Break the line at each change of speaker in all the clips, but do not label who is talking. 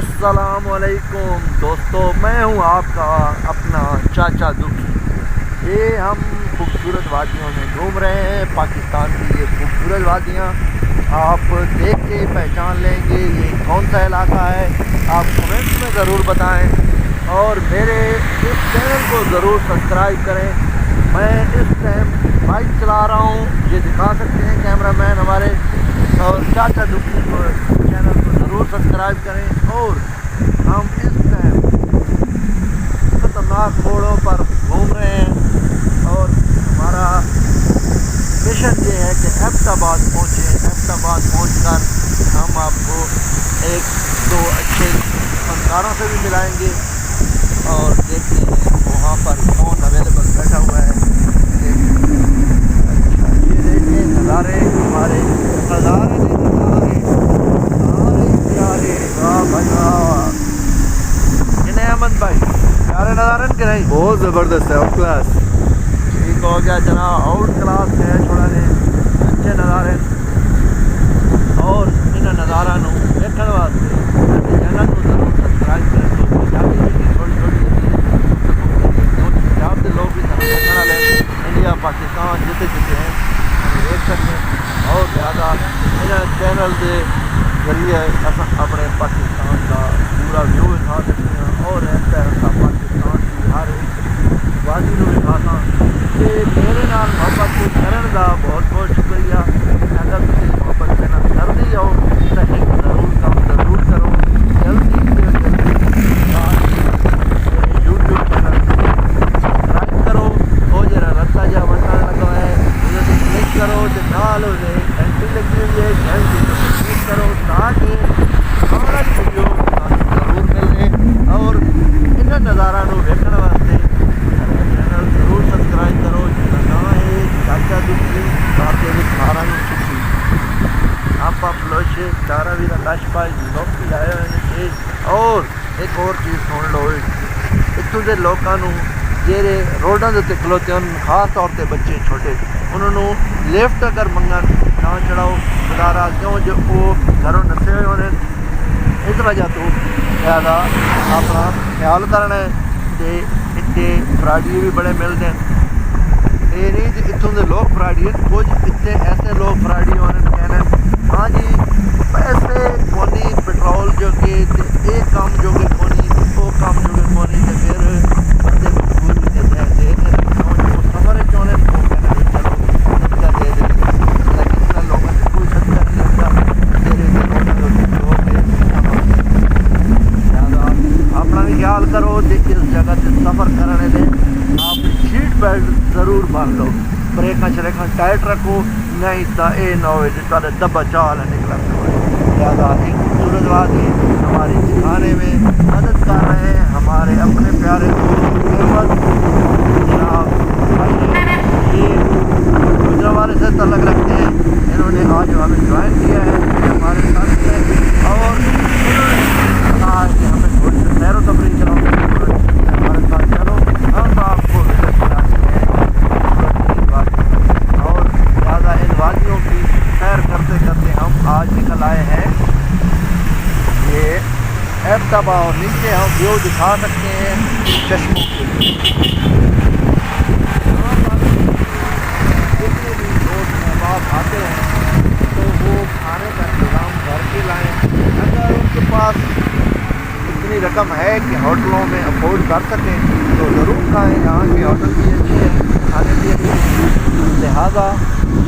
अस्सलामुअलैकुम दोस्तों, मैं हूं आपका अपना चाचा दुखी। ये हम खूबसूरत वादियों में घूम रहे हैं। पाकिस्तान की ये खूबसूरत वादियां आप देख के पहचान लेंगे ये कौन सा इलाका है। आप कमेंट्स में ज़रूर बताएं और मेरे इस चैनल को ज़रूर सब्सक्राइब करें। मैं इस टाइम बाइक चला रहा हूँ, ये दिखा सकते हैं कैमरामैन हमारे। और चाचा दुखी को चैनल को ज़रूर सब्सक्राइब करें। और हम इस टाइम खतरनाक मोड़ों पर घूम रहे हैं और हमारा मिशन ये है कि एबटाबाद पहुँचे। एबटाबाद पहुँचकर हम आपको एक दो अच्छे फनकारों से भी मिलाएंगे और देखते हैं वहाँ पर कौन अवेलेबल बैठा हुआ है। अच्छा, ये देखिए नज़ारे हमारे, नज़ारे प्यारे। वाह भाई वाह, किन्हें अहमद भाई प्यारे नज़ारे के नहीं,
बहुत ज़बरदस्त है। आउट क्लास
ठीक हो गया जनाब, आउट क्लास है थोड़ा ने अच्छे नज़ारे। और इन नज़ारा देखने वास्ते चैनल को जरूर सब्सक्राइब करें। तो पंजाबी छोटी छोटी पंजाब के लोग भी देखने वाले इंडिया पाकिस्तान जिते जिते हैं देख सकते हैं। और ज़्यादा इन चैनल के जरिए अपने पाकिस्तान का पूरा व्यू दिखा सकते हैं और ऐसा पाकिस्तान की हर एक वादी को दिखाना। मेरे नाल मोहब्बत को करने का बहुत बहुत शुक्रिया। अगर तुम मोहब्बत देना कर दी हो तो एक ज़रूर काम ज़रूर करो, जल्दी से जल्दी यूट्यूब चैनल सब्सक्राइब करो और जरा रस्ता जहाँ बनने लगा है उसे क्लिक करो तो नाल उसे घंटी लगी हुई है, घंटी को क्लिक करो ताकि हमारा वीडियो ज़रूर मिले। और इन नज़ारा देखने वास्ते चैनल ज़रूर सब्सक्राइब करो। जिसका नाम है चाचा दुखी आपके खारा सुखी। आप लोग चारा भी लाश पाए लोग भी आए हुए। और एक और चीज़ सुन लो, इतों के लोगों जेरे रोडों के उत्ते खलोते हैं, खास तौर पर बच्चे छोटे, उन्होंने लिफ्ट अगर मंगन ना चढ़ाओ गुजारा, क्यों जो वो घरों नसे हुए होने। इस वजह तो ज़्यादा अपना ख्याल करना है। इतने फराडिये भी बड़े मिलते हैं। ये नहीं कि इतों के लोग फराडी हैं, कुछ इतने ऐसे लोग फराडी होने कहने हाँ जी पैसे कोनी पेट्रोल जो कि एक काम जो कि कोनी वो काम जो कि कोनी तो फिर बंदे मजबूर भी देते हैं सफ़र चौने वो कहना भी चलो सदका दे दे। लेकिन इतना लोगों से कोई सदका नहीं लगता। अपना भी ख्याल करो। देखिए इस जगह से सफ़र करने में आप सीट बेल्ट ज़रूर बांध लो, ब्रेक शरेखा टाइट रखो, नहीं तो ये ना हो तारे दबा चाल निकला। ज़्यादा एक खूबसूरत बात है हमारी सिखाने में मदद कर रहे हैं हमारे अपने प्यारे दोस्त जनाब ये गुजरावाले से तल्लक रखते हैं। इन्होंने आज हमें ज्वाइन किया है हमारे साथ में और इन्होंने कहा कि हमें थोड़ी सी सैर व तफरीह चलो हमारे साथ चलो, हम आपको विजिट कराते हैं। और ज़्यादा इन वादियों की सैर करते करते हम आज निकल आए हैं ये एबटाबाद। और नीचे हम व्यू दिखा सकते हैं चश्मों के। जितने भी लोग अहबाब आते हैं तो वो खाने का इंतज़ाम घर के लाएँ। अगर उनके पास इतनी रकम है कि होटलों में अफोर्ड कर सकें तो ज़रूर खाएँ। यहाँ के होटल भी अच्छे हैं, खाने भी अच्छे हैं। लिहाजा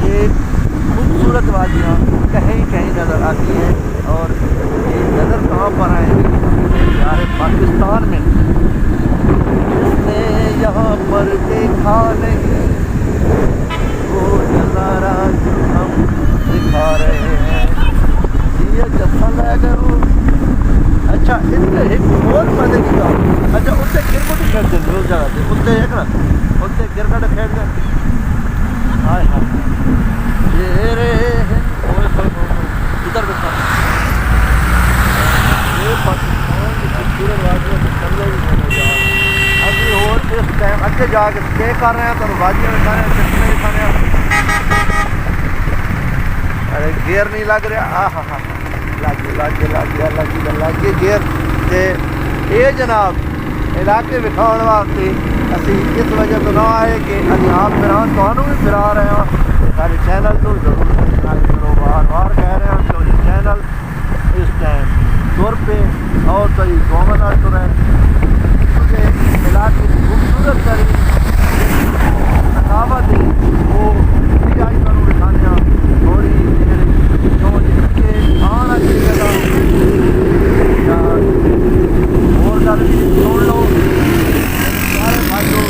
ये खूबसूरत वादियाँ कहीं कहीं नज़र आती हैं और ये नज़र कहाँ पर आएंगी यार पाकिस्तान में। जिसने यहाँ पर देखा नहीं वो नज़ारा जो हम दिखा रहे हैं ये जैसा लगा वो। अच्छा इतने एक और मजे की बात, अच्छा उत्ते क्रिकेट खेलते हैं उस जगह से, उत्ते एक ना उत्ते क्रिकेट खेलते हैं। हाय हाय ये रे इधर देखो ये पाकिस्तान की खूबसूरत वादियों में चल रही है। अभी और इस टाइम अच्छे जाके स्टे कर रहे हैं तो वादियों में खा रहे हैं, चश्मे भी खाने हैं। अरे गियर नहीं लग रहा। हाँ हाँ हाँ लागे गेर ते ये जनाब इलाके विखाण वास्ते असी इस वजह तो ना आए कि अभी आप फिरान तो भी फिरा रहे हैं। सारे चैनल को जरूर सब्सक्राइब करो, बार बार कह रहे हैं कि ये चैनल इस टाइम तौर पे और कई गवर्नर तो रहे इलाके की खूबसूरत तरीन थकावट है वो भी आज मैं दिखाने थोड़ी जो जिनके आना की जगह और गल भी सुन लो सारे भाइयों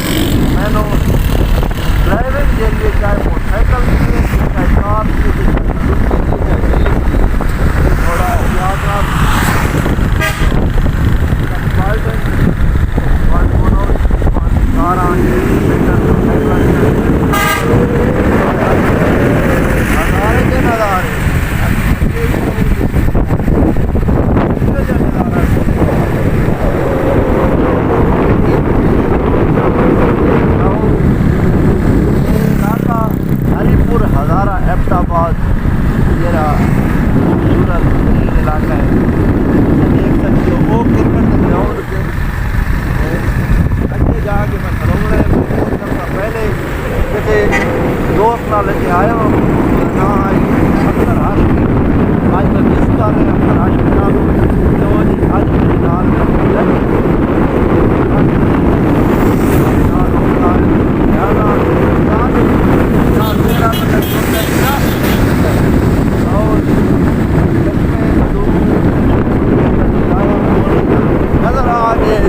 बहनों। ड्राइविंग के लिए चाहे मोटरसाइकिल की चाहे कार की थोड़ा यात्रा एबटाबाद मेरा खूबसूरत इलाका है। देख सकते हो वो क्रिकेट ग्राउंड के अच्छे जाके मैं खड़ोड़ा पहले जैसे दोस्त ना लेके आया हूँ ना आई अक्सर आज मैं मिस कर रहे हैं अक्सर आज तो आज मेरे नाल नजर आ गए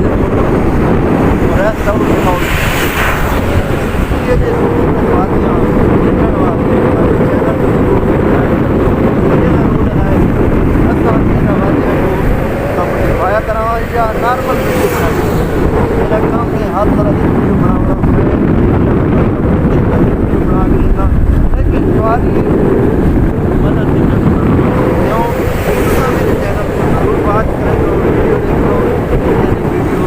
या नॉर्मल वीडियो मेरा काम है हर तरह की वीडियो बना के लेना लेकिन सवाल ये मदद नहीं करना क्यों मेरे चैनल पर जरूर बात करें तो वीडियो देखो वीडियो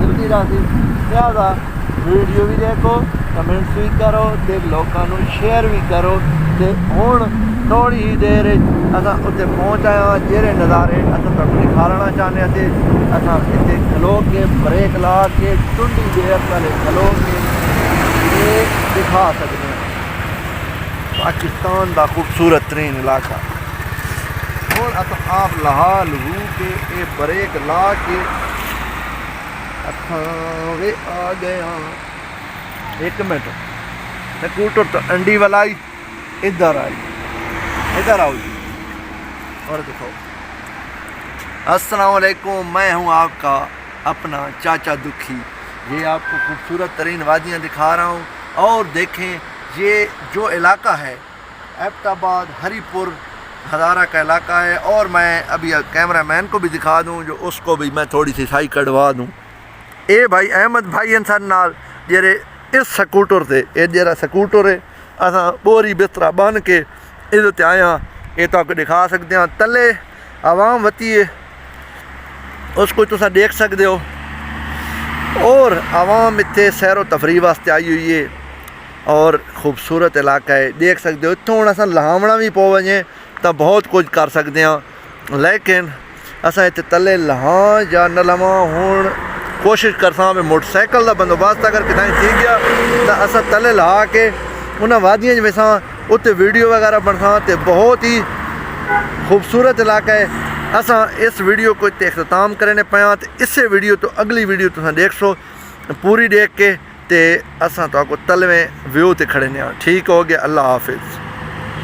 जल्दी राजी ज़्यादा वीडियो भी देखो कमेंट्स भी करो तो लोगों को शेयर भी करो तो हुण थोड़ी ही देर अस उत्ते पहुँच आए जेरे नज़ारे अस तुहानू दिखाना चाहते थे। अस इतने खलो के ब्रेक ला के टुंडी देर पहले खलो के ये दिखा सकते हैं पाकिस्तान का खूबसूरत तरीन इलाका। और अस आप लहा लहू के ये ब्रेक ला के वे आ गया। एक मिनट स्कूटर तो अंडी वाला आई इधर आई इधर आओ जी और देखो। अस्सलाम वालेकुम, मैं हूं आपका अपना चाचा दुखी। ये आपको खूबसूरत तरीन वादियाँ दिखा रहा हूं और देखें ये जो इलाका है एबटाबाद हरीपुर हज़ारा का इलाका है। और मैं अभी कैमरा मैन को भी दिखा दूं जो उसको भी मैं थोड़ी सी साई कढ़वा दूं। ए भाई अहमद भाई इंसान नाल जेरे इस स्कूटर से ये जरा स्कूटर है असा बोरी बिस्तरा बन के इधर आया ये तो आपको दिखा सकते हैं। तले आवाम वती है उसको तुसा देख सकते हो और आवाम इतने सैरो तफरी वास्ते आई हुई है और खूबसूरत इलाका है देख सकते हो। इतों हम असा लहावना भी पो वजे तो बहुत कुछ कर सकते हैं लेकिन असा इतने तले लहा या न लवा हूँ कोशिश करसा भी मोटरसाइकिल का बंदोबस्त अगर कितना थी गया तो असा तले लहा के उन्हें वादियाँ वैसा उत्ते वीडियो वगैरह बनसा तो बहुत ही खूबसूरत इलाका है। असा इस वीडियो को इतने अख्ताम करने पाया तो इससे वीडियो तो अगली वीडियो तुम देख सो पूरी देख के ते असा तो तलवें व्यू ते खड़े ने। ठीक हो गया, अल्लाह हाफिज़।